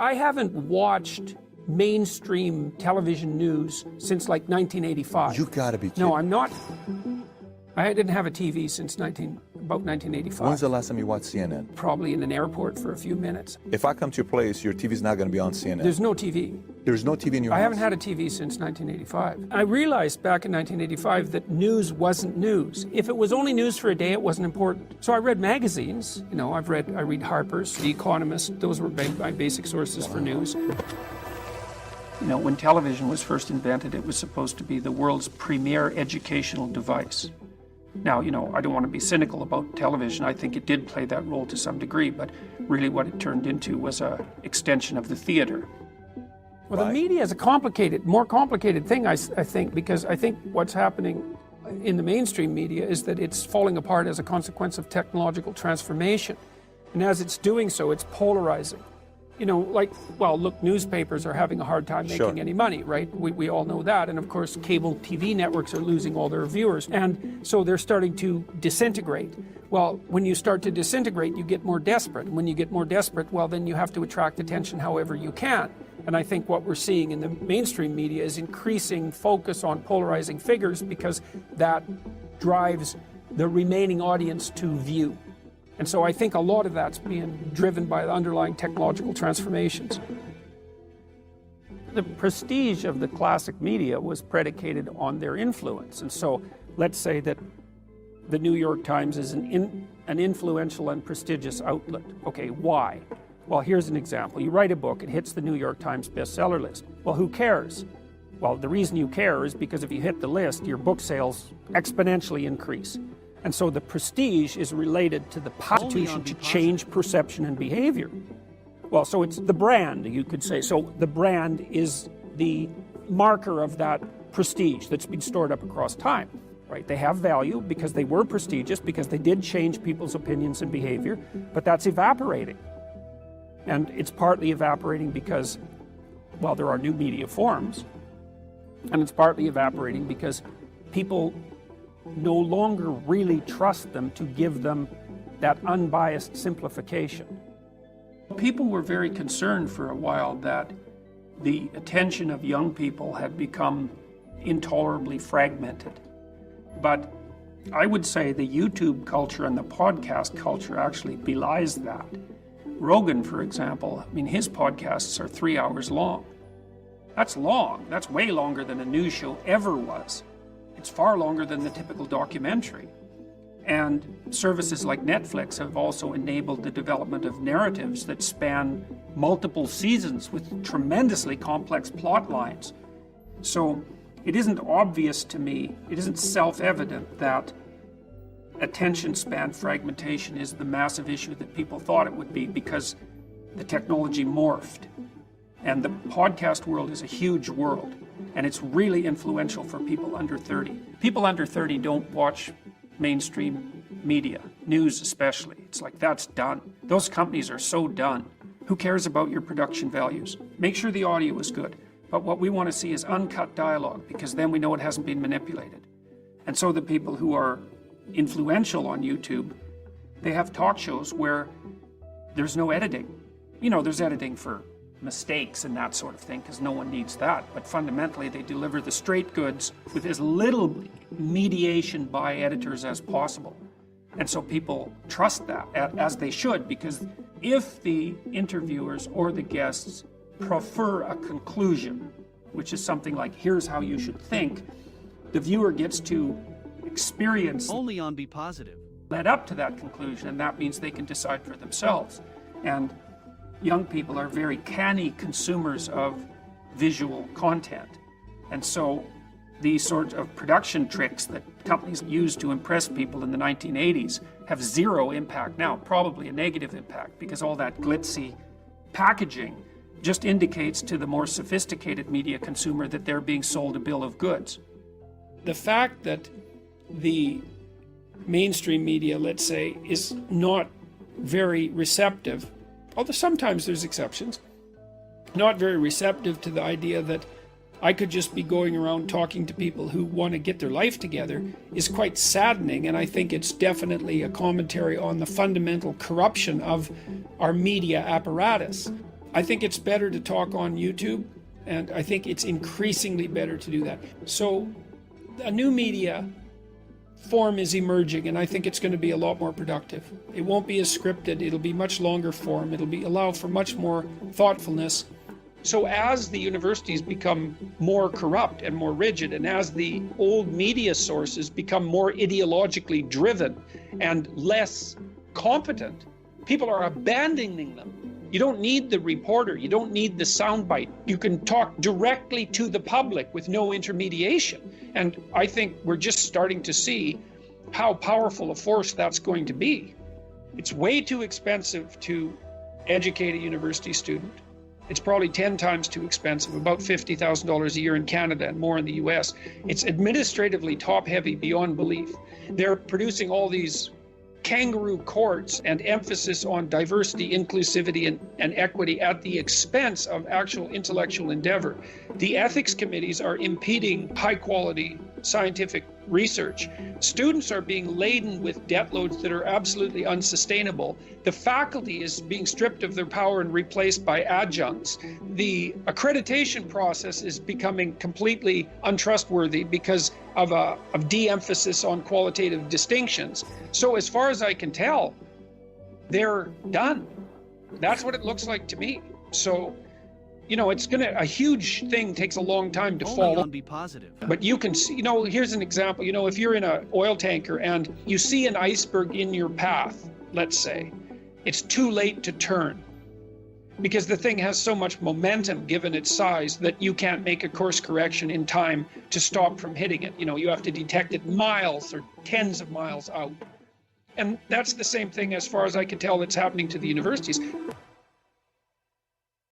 I haven't watched mainstream television news since like 1985. You gotta be kidding. No, I'm not. I didn't have a TV since about 1985. When's the last time you watched CNN? Probably in an airport for a few minutes. If I come to your place, your TV's not gonna be on CNN. There's no TV. There's no TV in your house? I haven't had a TV since 1985. I realized back in 1985 that news wasn't news. If it was only news for a day, it wasn't important. So I read magazines. You know, I read Harper's, The Economist. Those were my basic sources for news. You know, when television was first invented, it was supposed to be the world's premier educational device. Now, you know, I don't want to be cynical about television. I think it did play that role to some degree, but really what it turned into was an extension of the theater. Well, the media is a more complicated thing, I think, because I think what's happening in the mainstream media is that it's falling apart as a consequence of technological transformation. And as it's doing so, it's polarizing. You know, like, well, look, newspapers are having a hard time making any money, right? We all know that. And of course, cable TV networks are losing all their viewers. And so they're starting to disintegrate. Well, when you start to disintegrate, you get more desperate. And when you get more desperate, well, then you have to attract attention however you can. And I think what we're seeing in the mainstream media is increasing focus on polarizing figures because that drives the remaining audience to view. And so I think a lot of that's being driven by the underlying technological transformations. The prestige of the classic media was predicated on their influence. And so let's say that the New York Times is an influential and prestigious outlet. Okay, why? Well, here's an example. You write a book, it hits the New York Times bestseller list. Well, who cares? Well, the reason you care is because if you hit the list, your book sales exponentially increase. And so the prestige is related to the institution to change perception and behavior. Well, so it's the brand, you could say. So the brand is the marker of that prestige that's been stored up across time, right? They have value because they were prestigious, because they did change people's opinions and behavior, but that's evaporating. And it's partly evaporating because, well, there are new media forms, and it's partly evaporating because people no longer really trust them to give them that unbiased simplification. People were very concerned for a while that the attention of young people had become intolerably fragmented. But I would say the YouTube culture and the podcast culture actually belies that. Rogan, for example, I mean, his podcasts are 3 hours long. That's long. That's way longer than a news show ever was. It's far longer than the typical documentary. And services like Netflix have also enabled the development of narratives that span multiple seasons with tremendously complex plot lines. So it isn't obvious to me, it isn't self-evident that attention span fragmentation is the massive issue that people thought it would be, because the technology morphed. And the podcast world is a huge world, and it's really influential for people under 30. People under 30 don't watch mainstream media, news especially. It's like, that's done. Those companies are so done. Who cares about your production values? Make sure the audio is good. But what we want to see is uncut dialogue, because then we know it hasn't been manipulated. And so the people who are influential on YouTube, they have talk shows where there's no editing. You know, there's editing for mistakes and that sort of thing, because no one needs that. But fundamentally, they deliver the straight goods with as little mediation by editors as possible. And so people trust that, as they should, because if the interviewers or the guests prefer a conclusion, which is something like, here's how you should think, the viewer gets to experience only on Be Positive led up to that conclusion, and that means they can decide for themselves. And young people are very canny consumers of visual content. And so these sorts of production tricks that companies used to impress people in the 1980s have zero impact now, probably a negative impact, because all that glitzy packaging just indicates to the more sophisticated media consumer that they're being sold a bill of goods. The fact that the mainstream media, let's say, is not very receptive, although sometimes there's exceptions, not very receptive to the idea that I could just be going around talking to people who want to get their life together, is quite saddening, and I think it's definitely a commentary on the fundamental corruption of our media apparatus. I think it's better to talk on YouTube, and I think it's increasingly better to do that. So a new media form is emerging, and I think it's going to be a lot more productive. It won't be as scripted, it'll be much longer form, it'll be allow for much more thoughtfulness. So as the universities become more corrupt and more rigid, and as the old media sources become more ideologically driven and less competent, people are abandoning them. You don't need the reporter, you don't need the soundbite. You can talk directly to the public with no intermediation. And I think we're just starting to see how powerful a force that's going to be. It's way too expensive to educate a university student. It's probably 10 times too expensive, about $50,000 a year in Canada and more in the US. It's administratively top-heavy beyond belief. They're producing all these kangaroo courts and emphasis on diversity, inclusivity, and equity at the expense of actual intellectual endeavor. The ethics committees are impeding high-quality scientific research. Students are being laden with debt loads that are absolutely unsustainable. The faculty is being stripped of their power and replaced by adjuncts. The accreditation process is becoming completely untrustworthy because of de-emphasis on qualitative distinctions. So as far as I can tell, they're done. That's what it looks like to me. So, you know, a huge thing takes a long time to fall. Be positive. But you can see, here's an example. If you're in an oil tanker and you see an iceberg in your path, let's say, it's too late to turn because the thing has so much momentum given its size that you can't make a course correction in time to stop from hitting it. You have to detect it miles or tens of miles out. And that's the same thing, as far as I can tell, that's happening to the universities.